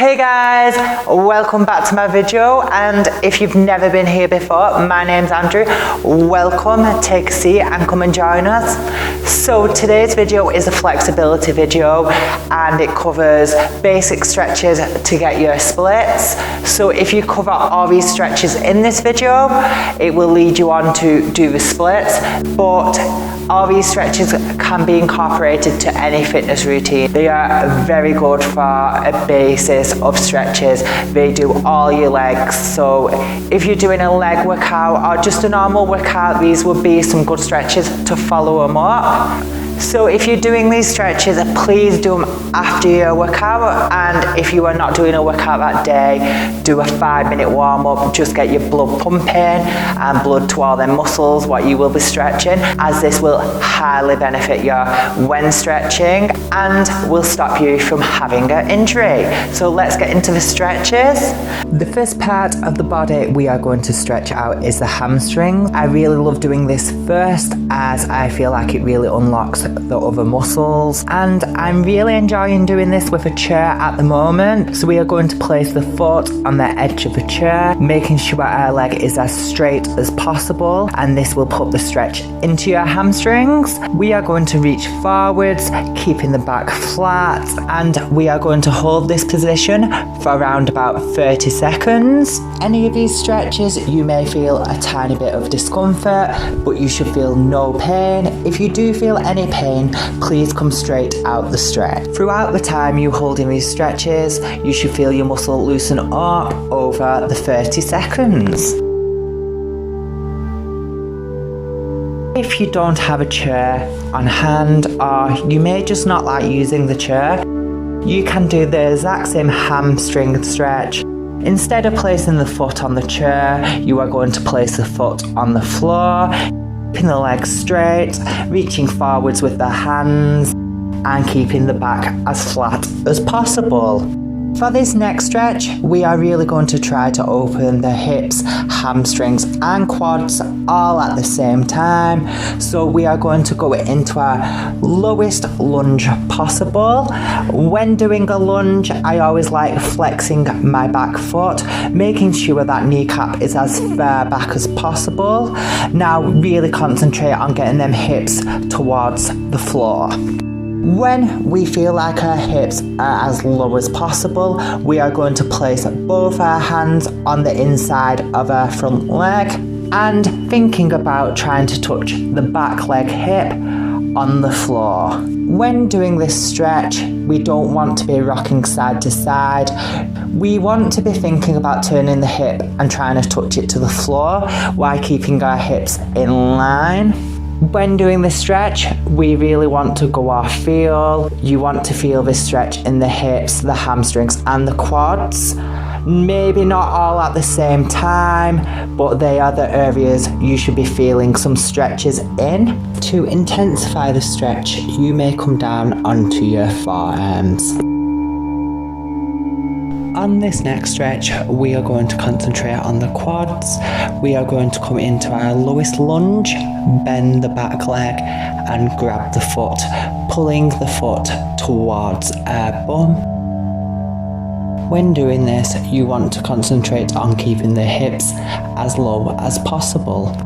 Hey guys, welcome back to my video, and if you've never been here before, my name's Andrew. Welcome, take a seat and come and join us. So today's video is a flexibility video and it covers basic stretches to get your splits. So if you cover all these stretches in this video, it will lead you on to do the splits, but all these stretches can be incorporated to any fitness routine. They are very good for a basis of stretches. They do all your legs. So if you're doing a leg workout or just a normal workout, these would be some good stretches to follow them up. So if you're doing these stretches, please do them after your workout, and if you are not doing a workout that day, do a 5-minute warm-up. Just get your blood pumping and blood to all them muscles what you will be stretching, as this will highly benefit you when stretching and will stop you from having an injury. So let's get into the stretches. The first part of the body we are going to stretch out is the hamstrings. I really love doing this first, as I feel like it really unlocks the other muscles, and I'm really enjoying doing this with a chair at the moment. So we are going to place the foot on the edge of the chair, making sure our leg is as straight as possible, and this will put the stretch into your hamstrings. We are going to reach forwards, keeping the back flat, and we are going to hold this position for around about 30 seconds. Any of these stretches you may feel a tiny bit of discomfort, but you should feel no pain. If you do feel any pain, please come straight out the stretch. Throughout the time you're holding these stretches, you should feel your muscle loosen up over the 30 seconds. If you don't have a chair on hand, or you may just not like using the chair, you can do the exact same hamstring stretch. Instead of placing the foot on the chair, you are going to place the foot on the floor, keeping the legs straight, reaching forwards with the hands, and keeping the back as flat as possible. For this next stretch, we are really going to try to open the hips, hamstrings and quads all at the same time. So we are going to go into our lowest lunge possible. When doing a lunge, I always like flexing my back foot, making sure that kneecap is as far back as possible. Now really concentrate on getting them hips towards the floor. When we feel like our hips are as low as possible, we are going to place both our hands on the inside of our front leg and thinking about trying to touch the back leg hip on the floor. When doing this stretch, we don't want to be rocking side to side. We want to be thinking about turning the hip and trying to touch it to the floor while keeping our hips in line. When doing this stretch, we really want to go off feel. You want to feel this stretch in the hips, the hamstrings and the quads. Maybe not all at the same time, but they are the areas you should be feeling some stretches in. To intensify the stretch, you may come down onto your forearms. On this next stretch, we are going to concentrate on the quads. We are going to come into our lowest lunge, bend the back leg and grab the foot, pulling the foot towards our bum. When doing this, you want to concentrate on keeping the hips as low as possible.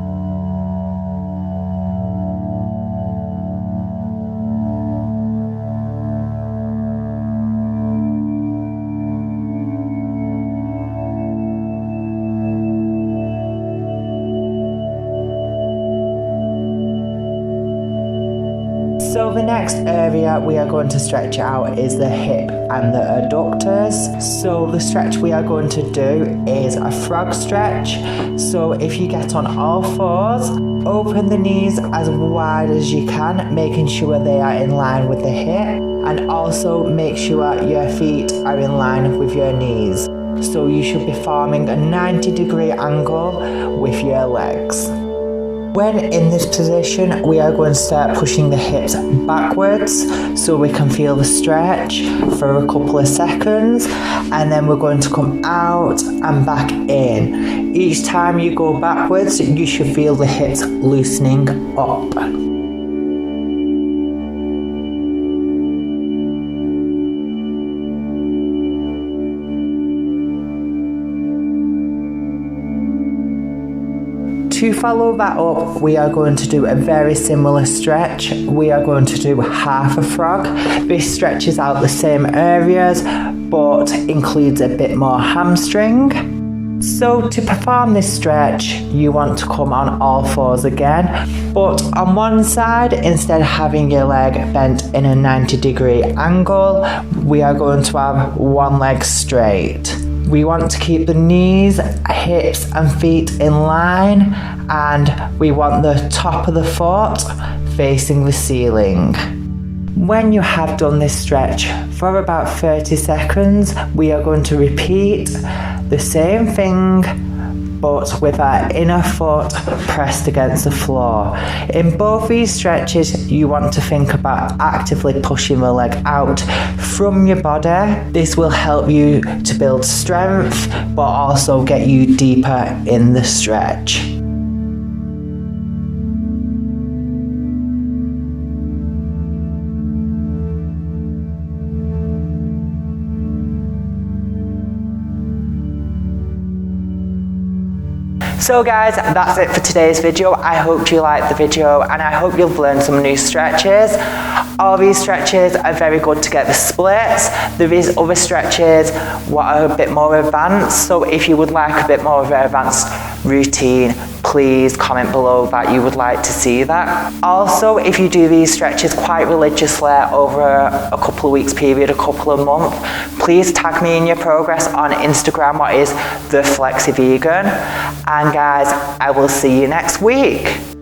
So the next area we are going to stretch out is the hip and the adductors. So the stretch we are going to do is a frog stretch. So if you get on all fours, open the knees as wide as you can, making sure they are in line with the hip, and also make sure your feet are in line with your knees. So you should be forming a 90-degree angle with your legs. When in this position, we are going to start pushing the hips backwards so we can feel the stretch for a couple of seconds, and then we're going to come out and back in. Each time you go backwards, you should feel the hips loosening up. To follow that up, we are going to do a very similar stretch. We are going to do half a frog. This stretches out the same areas, but includes a bit more hamstring. So to perform this stretch, you want to come on all fours again, but on one side, instead of having your leg bent in a 90-degree angle, we are going to have one leg straight. We want to keep the knees, hips and feet in line, and we want the top of the foot facing the ceiling. When you have done this stretch for about 30 seconds, we are going to repeat the same thing, but with our inner foot pressed against the floor. In both these stretches, you want to think about actively pushing the leg out from your body. This will help you to build strength, but also get you deeper in the stretch. So guys, that's it for today's video. I hope you liked the video and I hope you've learned some new stretches. All these stretches are very good to get the splits. There is other stretches what are a bit more advanced, so if you would like a bit more of an advanced routine, please comment below that you would like to see that. Also, if you do these stretches quite religiously over a couple of weeks period, a couple of months, please tag me in your progress on Instagram, what is The Flexi Vegan. And guys, I will see you next week.